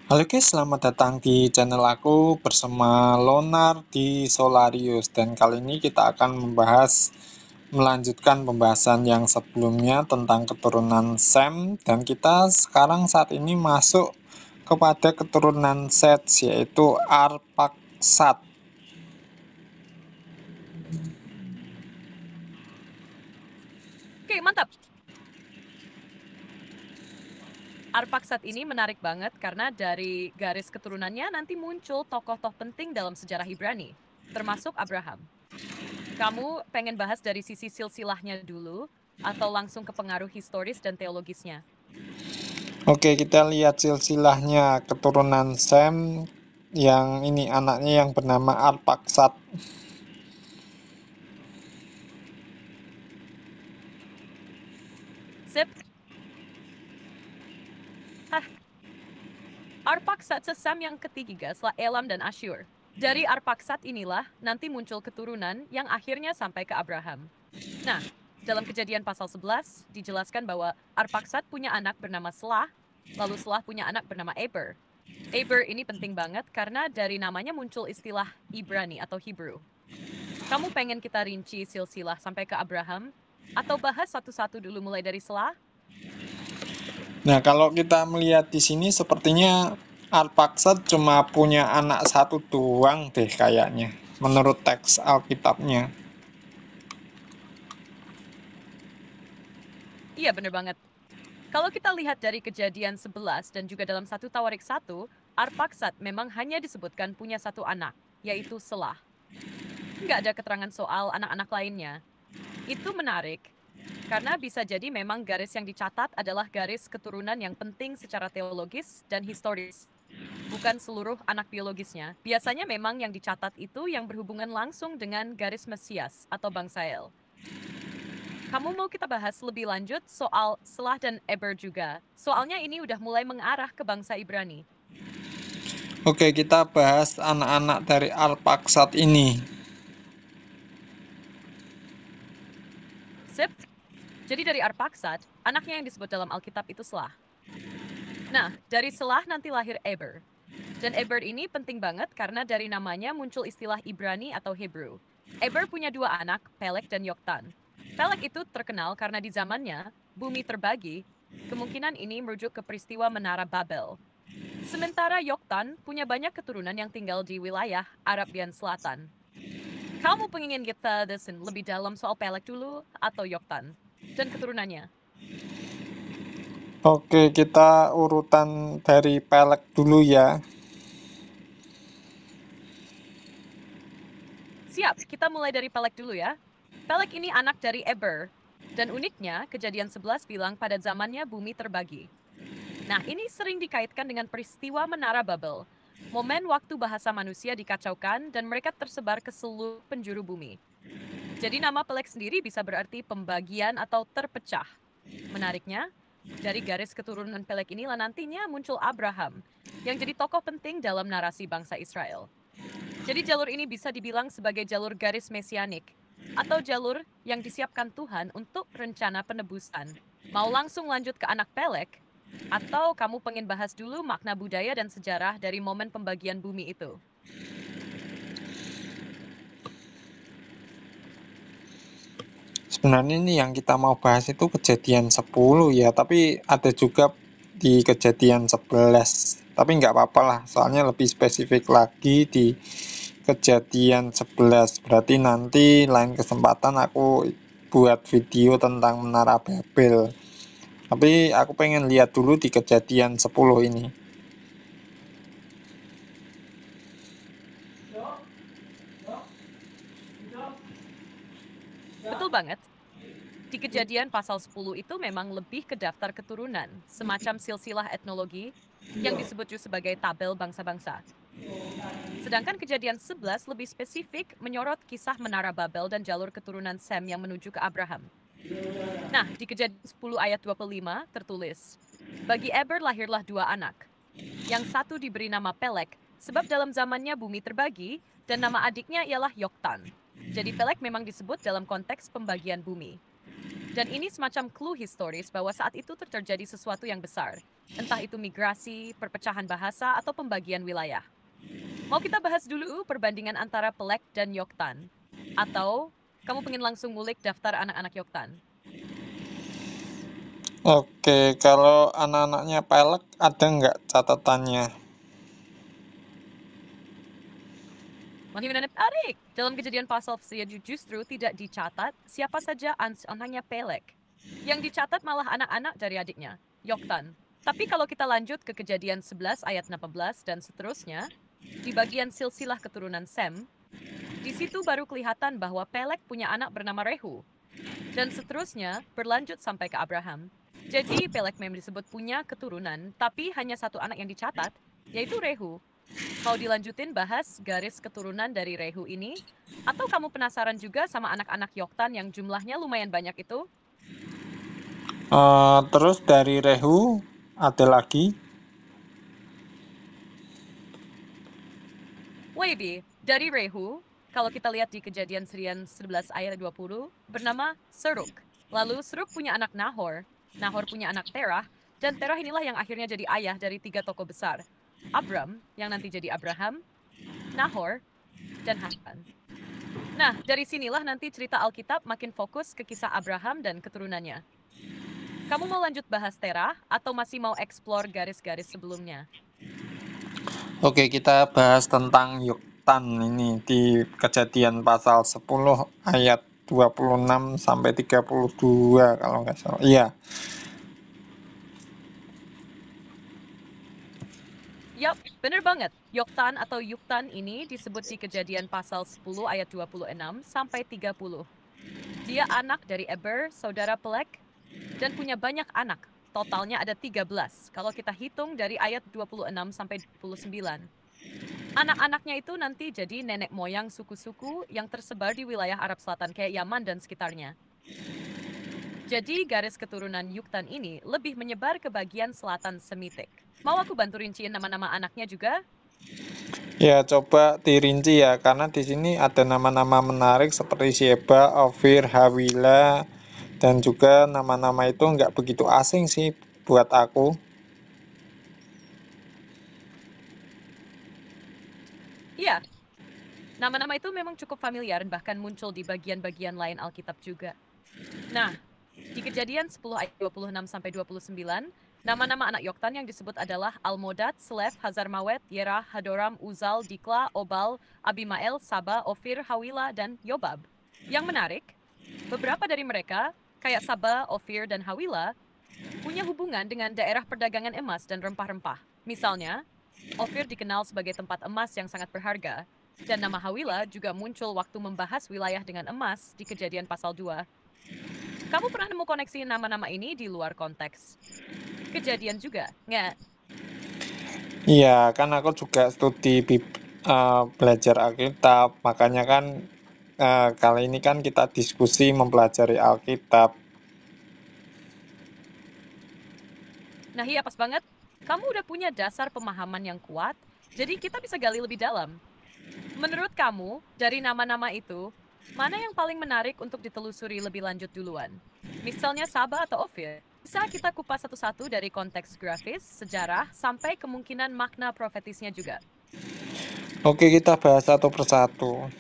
Halo guys, selamat datang di channel aku bersama Lonar di Solarius. Dan kali ini kita akan melanjutkan pembahasan yang sebelumnya tentang keturunan Sem. Dan kita sekarang saat ini masuk kepada keturunan Seth, yaitu Arphaxad. Oke, mantap. Arphaxad ini menarik banget karena dari garis keturunannya nanti muncul tokoh-tokoh penting dalam sejarah Ibrani, termasuk Abraham. Kamu pengen bahas dari sisi silsilahnya dulu atau langsung ke pengaruh historis dan teologisnya? Oke, kita lihat silsilahnya keturunan Sem yang ini anaknya yang bernama Arphaxad. Sip. Hah, Arphaxad sesam yang ketiga setelah Elam dan Asyur. Dari Arphaxad inilah nanti muncul keturunan yang akhirnya sampai ke Abraham. Nah, dalam Kejadian pasal 11 dijelaskan bahwa Arphaxad punya anak bernama Selah, lalu Selah punya anak bernama Eber. Eber ini penting banget karena dari namanya muncul istilah Ibrani atau Hebrew. Kamu pengen kita rinci silsilah sampai ke Abraham? Atau bahas satu-satu dulu mulai dari Selah? Nah, kalau kita melihat di sini sepertinya Arphaxad cuma punya anak satu doang deh kayaknya, menurut teks Alkitabnya. Iya, bener banget. Kalau kita lihat dari Kejadian 11 dan juga dalam 1 Tawarik 1, Arphaxad memang hanya disebutkan punya satu anak, yaitu Selah. Nggak ada keterangan soal anak-anak lainnya. Itu menarik, karena bisa jadi memang garis yang dicatat adalah garis keturunan yang penting secara teologis dan historis. Bukan seluruh anak biologisnya. Biasanya memang yang dicatat itu yang berhubungan langsung dengan garis Mesias atau bangsa El. Kamu mau kita bahas lebih lanjut soal Selah dan Eber juga. Soalnya ini udah mulai mengarah ke bangsa Ibrani. Oke, kita bahas anak-anak dari Arphaxad ini. Sip. Jadi dari Arphaxad, anaknya yang disebut dalam Alkitab itu Selah. Nah, dari Selah nanti lahir Eber. Dan Eber ini penting banget karena dari namanya muncul istilah Ibrani atau Hebrew. Eber punya dua anak, Pelek dan Yoktan. Pelek itu terkenal karena di zamannya, bumi terbagi. Kemungkinan ini merujuk ke peristiwa Menara Babel. Sementara Yoktan punya banyak keturunan yang tinggal di wilayah Arabian Selatan. Kamu pengen kita desin lebih dalam soal Pelek dulu atau Yoktan? Dan keturunannya? Oke, kita urutan dari Pelek dulu ya. Siap, kita mulai dari Pelek dulu ya. Pelek ini anak dari Eber. Dan uniknya, Kejadian 11 bilang pada zamannya bumi terbagi. Nah, ini sering dikaitkan dengan peristiwa Menara Babel. Momen waktu bahasa manusia dikacaukan dan mereka tersebar ke seluruh penjuru bumi. Jadi nama Pelek sendiri bisa berarti pembagian atau terpecah. Menariknya, dari garis keturunan Pelek inilah nantinya muncul Abraham, yang jadi tokoh penting dalam narasi bangsa Israel. Jadi jalur ini bisa dibilang sebagai jalur garis mesianik, atau jalur yang disiapkan Tuhan untuk rencana penebusan. Mau langsung lanjut ke anak Pelek, atau kamu pengen bahas dulu makna budaya dan sejarah dari momen pembagian bumi itu? Sebenarnya ini yang kita mau bahas itu kejadian 10 ya, tapi ada juga di kejadian 11. Tapi nggak apa-apa lah, soalnya lebih spesifik lagi di kejadian 11. Berarti nanti lain kesempatan aku buat video tentang Menara Babel. Tapi aku pengen lihat dulu di kejadian 10 ini. Betul banget. Di Kejadian pasal 10 itu memang lebih ke daftar keturunan, semacam silsilah etnologi yang disebut juga sebagai tabel bangsa-bangsa. Sedangkan Kejadian 11 lebih spesifik menyorot kisah Menara Babel dan jalur keturunan Sem yang menuju ke Abraham. Nah, di Kejadian 10 ayat 25 tertulis, bagi Eber lahirlah dua anak. Yang satu diberi nama Pelek, sebab dalam zamannya bumi terbagi, dan nama adiknya ialah Yoktan. Jadi Pelek memang disebut dalam konteks pembagian bumi. Dan ini semacam clue historis bahwa saat itu terjadi sesuatu yang besar. Entah itu migrasi, perpecahan bahasa, atau pembagian wilayah. Mau kita bahas dulu perbandingan antara Pelek dan Yoktan? Atau kamu pengen langsung ngulik daftar anak-anak Yoktan? Oke, kalau anak-anaknya Pelek ada nggak catatannya? Makin menarik. Dalam kejadian pasal justru tidak dicatat siapa saja anaknya Pelek. Yang dicatat malah anak-anak dari adiknya, Yoktan. Tapi kalau kita lanjut ke kejadian 11 ayat 18 dan seterusnya, di bagian silsilah keturunan Sem, di situ baru kelihatan bahwa Pelek punya anak bernama Rehu. Dan seterusnya berlanjut sampai ke Abraham. Jadi Pelek memang disebut punya keturunan, tapi hanya satu anak yang dicatat, yaitu Rehu. Mau dilanjutin bahas garis keturunan dari Rehu ini? Atau kamu penasaran juga sama anak-anak Yoktan yang jumlahnya lumayan banyak itu? Terus dari Rehu ada lagi? Weibi, dari Rehu, kalau kita lihat di kejadian serian 11 ayat 20, bernama Seruk. Lalu Seruk punya anak Nahor, Nahor punya anak Terah, dan Terah inilah yang akhirnya jadi ayah dari 3 tokoh besar. Abram, yang nanti jadi Abraham, Nahor, dan Haran. Nah, dari sinilah nanti cerita Alkitab makin fokus ke kisah Abraham dan keturunannya. Kamu mau lanjut bahas Terah atau masih mau eksplor garis-garis sebelumnya? Oke, kita bahas tentang Yoktan ini di Kejadian pasal 10 ayat 26 sampai 32 kalau nggak salah. Iya. Yap, bener banget. Yoktan atau Yuktan ini disebut di kejadian pasal 10 ayat 26 sampai 30. Dia anak dari Eber, saudara Pelek, dan punya banyak anak. Totalnya ada 13 kalau kita hitung dari ayat 26 sampai 29. Anak-anaknya itu nanti jadi nenek moyang suku-suku yang tersebar di wilayah Arab Selatan kayak Yaman dan sekitarnya. Jadi garis keturunan Yuktan ini lebih menyebar ke bagian selatan Semitik. Mau aku bantu rinciin nama-nama anaknya juga? Ya, coba dirinci ya, karena di sini ada nama-nama menarik seperti Sheba, Ofir, Hawila, dan juga nama-nama itu nggak begitu asing sih buat aku. Iya, nama-nama itu memang cukup familiar dan bahkan muncul di bagian-bagian lain Alkitab juga. Nah, di kejadian 10 ayat 26 sampai 29, nama-nama anak Yoktan yang disebut adalah Almodad, Selef, Hazarmawet, Yerah, Hadoram, Uzal, Dikla, Obal, Abimael, Saba, Ofir, Hawila, dan Yobab. Yang menarik, beberapa dari mereka, kayak Saba, Ofir, dan Hawila, punya hubungan dengan daerah perdagangan emas dan rempah-rempah. Misalnya, Ofir dikenal sebagai tempat emas yang sangat berharga, dan nama Hawila juga muncul waktu membahas wilayah dengan emas di kejadian pasal 2. Kamu pernah nemu koneksi nama-nama ini di luar konteks kejadian juga, nggak? Iya, kan aku juga studi belajar Alkitab, makanya kan kali ini kan kita diskusi mempelajari Alkitab. Nah iya pas banget, kamu udah punya dasar pemahaman yang kuat, jadi kita bisa gali lebih dalam. Menurut kamu, dari nama-nama itu, mana yang paling menarik untuk ditelusuri lebih lanjut duluan? Misalnya Sabah atau Ofir, bisa kita kupas satu-satu dari konteks grafis, sejarah, sampai kemungkinan makna profetisnya juga. Oke, kita bahas satu persatu.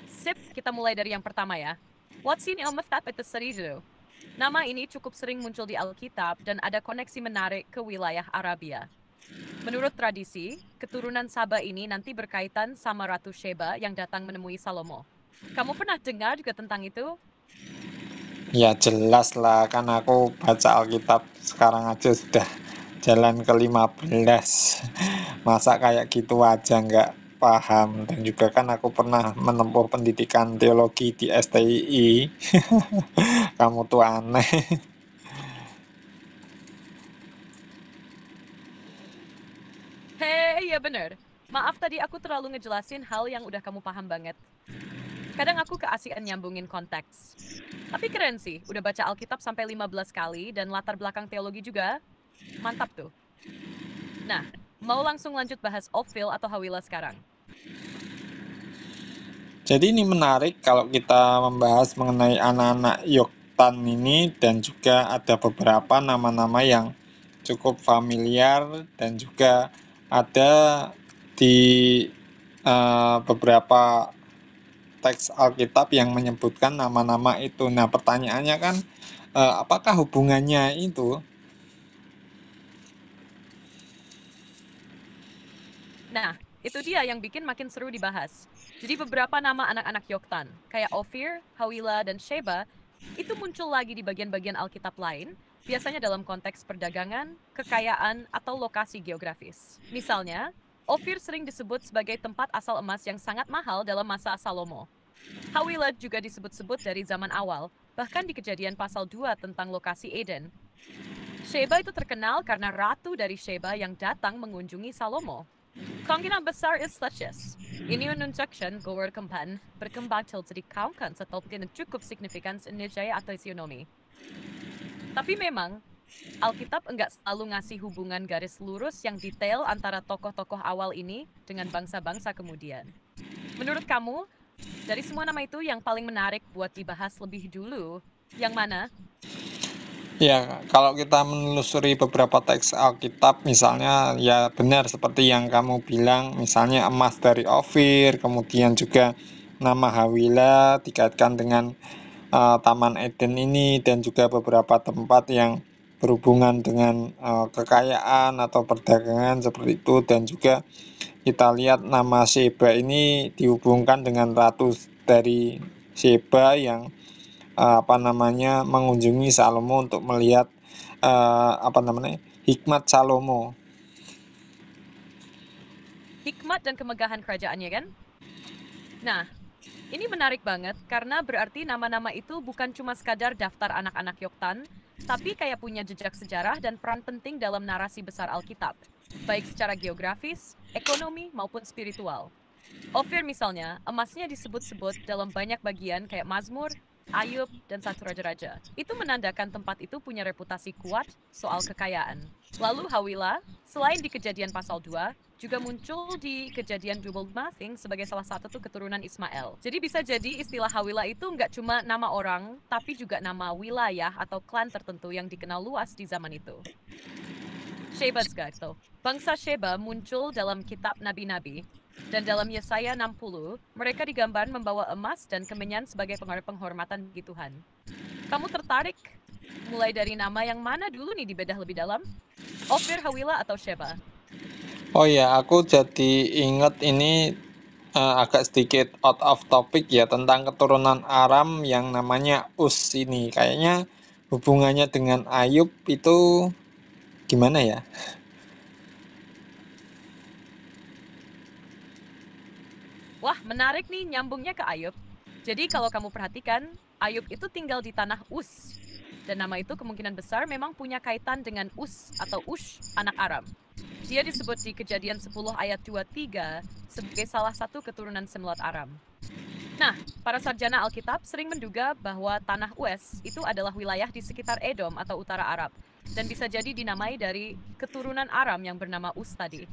Sip, kita mulai dari yang pertama ya. What's in Elmethap itu Seridu? Nama ini cukup sering muncul di Alkitab dan ada koneksi menarik ke wilayah Arabia. Menurut tradisi, keturunan Saba ini nanti berkaitan sama Ratu Sheba yang datang menemui Salomo. Kamu pernah dengar juga tentang itu? Ya jelas lah, kan aku baca Alkitab sekarang aja sudah jalan ke-15. Masa kayak gitu aja nggak paham. Dan juga kan aku pernah menempuh pendidikan teologi di STII. Kamu tuh aneh. Hei, iya bener. Maaf tadi aku terlalu ngejelasin hal yang udah kamu paham banget. Kadang aku keasikan nyambungin konteks. Tapi keren sih, udah baca Alkitab sampai 15 kali dan latar belakang teologi juga. Mantap tuh. Nah, mau langsung lanjut bahas Ofil atau Hawila sekarang? Jadi ini menarik kalau kita membahas mengenai anak-anak Yoktan ini, dan juga ada beberapa nama-nama yang cukup familiar dan juga ada di beberapa teks Alkitab yang menyebutkan nama-nama itu. Nah, pertanyaannya kan, apakah hubungannya itu? Nah, itu dia yang bikin makin seru dibahas. Jadi beberapa nama anak-anak Yoktan, kayak Ofir, Hawila, dan Sheba, itu muncul lagi di bagian-bagian Alkitab lain, biasanya dalam konteks perdagangan, kekayaan, atau lokasi geografis. Misalnya, Ofir sering disebut sebagai tempat asal emas yang sangat mahal dalam masa Salomo. Hawila juga disebut-sebut dari zaman awal, bahkan di Kejadian pasal 2 tentang lokasi Eden. Sheba itu terkenal karena ratu dari Sheba yang datang mengunjungi Salomo. Kemungkinan besar is Slushess. Ini menunjukkan Gower Kempan berkembang til dikaukan setelah cukup signifikan Indonesia atau ekonomi. Tapi memang, Alkitab enggak selalu ngasih hubungan garis lurus yang detail antara tokoh-tokoh awal ini dengan bangsa-bangsa kemudian. Menurut kamu, dari semua nama itu yang paling menarik buat dibahas lebih dulu, yang mana? Ya, kalau kita menelusuri beberapa teks Alkitab, misalnya ya benar seperti yang kamu bilang, misalnya emas dari Ofir, kemudian juga nama Hawila dikaitkan dengan Taman Eden ini, dan juga beberapa tempat yang berhubungan dengan kekayaan atau perdagangan seperti itu, dan juga kita lihat nama Sheba ini dihubungkan dengan ratu dari Sheba yang mengunjungi Salomo untuk melihat hikmat Salomo. Hikmat dan kemegahan kerajaannya kan? Nah, ini menarik banget karena berarti nama-nama itu bukan cuma sekadar daftar anak-anak Yoktan, tapi kayak punya jejak sejarah dan peran penting dalam narasi besar Alkitab, baik secara geografis, ekonomi, maupun spiritual. Ofir misalnya, emasnya disebut-sebut dalam banyak bagian kayak Mazmur, Ayub, dan Satu Raja-Raja. Itu menandakan tempat itu punya reputasi kuat soal kekayaan. Lalu Hawila, selain di Kejadian pasal 2, juga muncul di Kejadian Double Nothing sebagai salah satu keturunan Ismail. Jadi bisa jadi istilah Hawila itu nggak cuma nama orang, tapi juga nama wilayah atau klan tertentu yang dikenal luas di zaman itu. Sheba Sgarto. Bangsa Sheba muncul dalam kitab Nabi-Nabi, dan dalam Yesaya 60, mereka digambar membawa emas dan kemenyan sebagai penghormatan bagi Tuhan. Kamu tertarik? Mulai dari nama yang mana dulu nih dibedah lebih dalam? Ofir, Hawila, atau Sheba? Oh ya, aku jadi ingat ini agak sedikit out of topic ya, tentang keturunan Aram yang namanya Us ini. Kayaknya hubungannya dengan Ayub itu gimana ya? Wah, menarik nih nyambungnya ke Ayub. Jadi kalau kamu perhatikan, Ayub itu tinggal di tanah Us. Dan nama itu kemungkinan besar memang punya kaitan dengan Us atau Ush, anak Aram. Dia disebut di Kejadian 10 ayat 23 sebagai salah satu keturunan Semlot Aram. Nah, para sarjana Alkitab sering menduga bahwa tanah Us itu adalah wilayah di sekitar Edom atau utara Arab, dan bisa jadi dinamai dari keturunan Aram yang bernama Us tadi.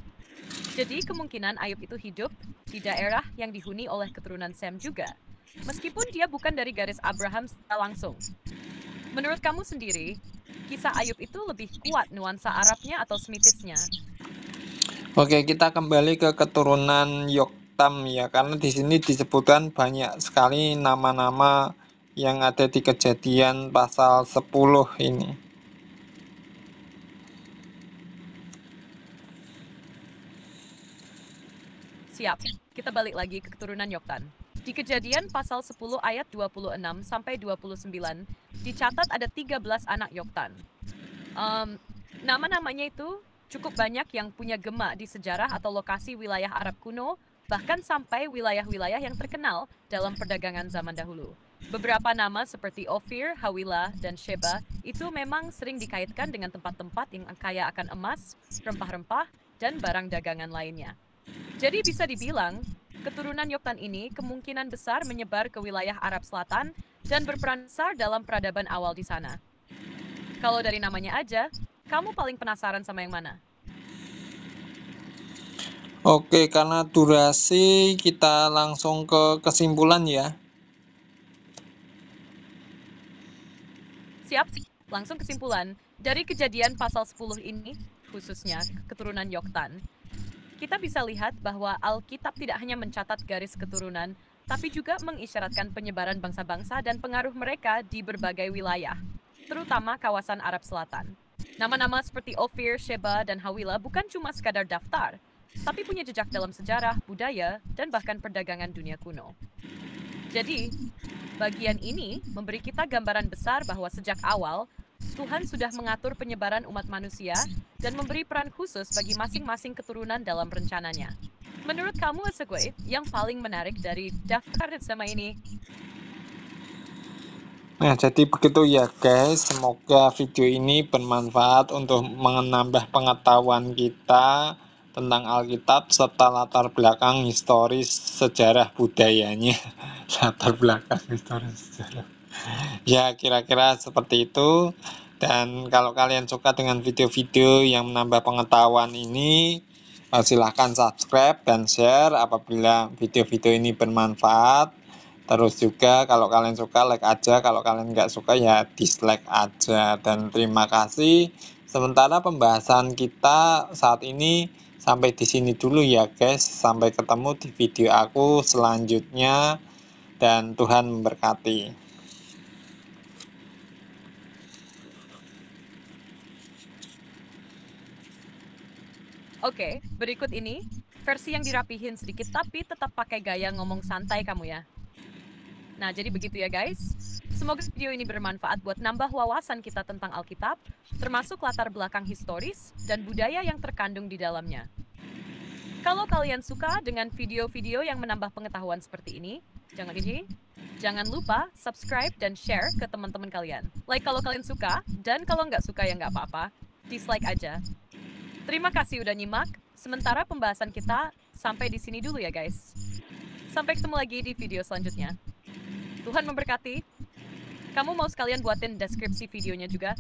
Jadi kemungkinan Ayub itu hidup di daerah yang dihuni oleh keturunan Sem juga, meskipun dia bukan dari garis Abraham secara langsung. Menurut kamu sendiri, kisah Ayub itu lebih kuat nuansa Arabnya atau Semitisnya? Oke, kita kembali ke keturunan Yoktam ya, karena di sini disebutkan banyak sekali nama-nama yang ada di Kejadian pasal 10 ini. Siap, kita balik lagi ke keturunan Yoktan. Di Kejadian pasal 10 ayat 26 sampai 29, dicatat ada 13 anak Yoktan. Nama-namanya itu cukup banyak yang punya gema di sejarah atau lokasi wilayah Arab kuno, bahkan sampai wilayah-wilayah yang terkenal dalam perdagangan zaman dahulu. Beberapa nama seperti Ofir, Hawila, dan Sheba itu memang sering dikaitkan dengan tempat-tempat yang kaya akan emas, rempah-rempah, dan barang dagangan lainnya. Jadi bisa dibilang, keturunan Yoktan ini kemungkinan besar menyebar ke wilayah Arab Selatan dan berperan besar dalam peradaban awal di sana. Kalau dari namanya aja, kamu paling penasaran sama yang mana? Oke, karena durasi kita langsung ke kesimpulan ya. Siap? Langsung kesimpulan, dari kejadian pasal 10 ini, khususnya keturunan Yoktan, kita bisa lihat bahwa Alkitab tidak hanya mencatat garis keturunan, tapi juga mengisyaratkan penyebaran bangsa-bangsa dan pengaruh mereka di berbagai wilayah, terutama kawasan Arab Selatan. Nama-nama seperti Ophir, Sheba, dan Hawila bukan cuma sekadar daftar, tapi punya jejak dalam sejarah, budaya, dan bahkan perdagangan dunia kuno. Jadi, bagian ini memberi kita gambaran besar bahwa sejak awal, Tuhan sudah mengatur penyebaran umat manusia dan memberi peran khusus bagi masing-masing keturunan dalam rencananya. Menurut kamu, Asegwe, yang paling menarik dari daftar sama ini? Nah, jadi begitu ya guys, semoga video ini bermanfaat untuk menambah pengetahuan kita tentang Alkitab serta latar belakang historis sejarah budayanya. Latar belakang historis sejarah. Ya, kira-kira seperti itu. Dan kalau kalian suka dengan video-video yang menambah pengetahuan ini, silahkan subscribe dan share apabila video-video ini bermanfaat. Terus juga kalau kalian suka like aja, kalau kalian nggak suka ya dislike aja. Dan terima kasih. Sementara pembahasan kita saat ini sampai di sini dulu ya guys. Sampai ketemu di video aku selanjutnya dan Tuhan memberkati. Oke, berikut ini versi yang dirapihin sedikit tapi tetap pakai gaya ngomong santai kamu ya. Nah, jadi begitu ya guys. Semoga video ini bermanfaat buat nambah wawasan kita tentang Alkitab, termasuk latar belakang historis dan budaya yang terkandung di dalamnya. Kalau kalian suka dengan video-video yang menambah pengetahuan seperti ini, jangan lupa subscribe dan share ke teman-teman kalian. Like kalau kalian suka, dan kalau nggak suka ya nggak apa-apa, dislike aja. Terima kasih udah nyimak, sementara pembahasan kita sampai di sini dulu ya guys. Sampai ketemu lagi di video selanjutnya. Tuhan memberkati. Kamu mau sekalian buatin deskripsi videonya juga?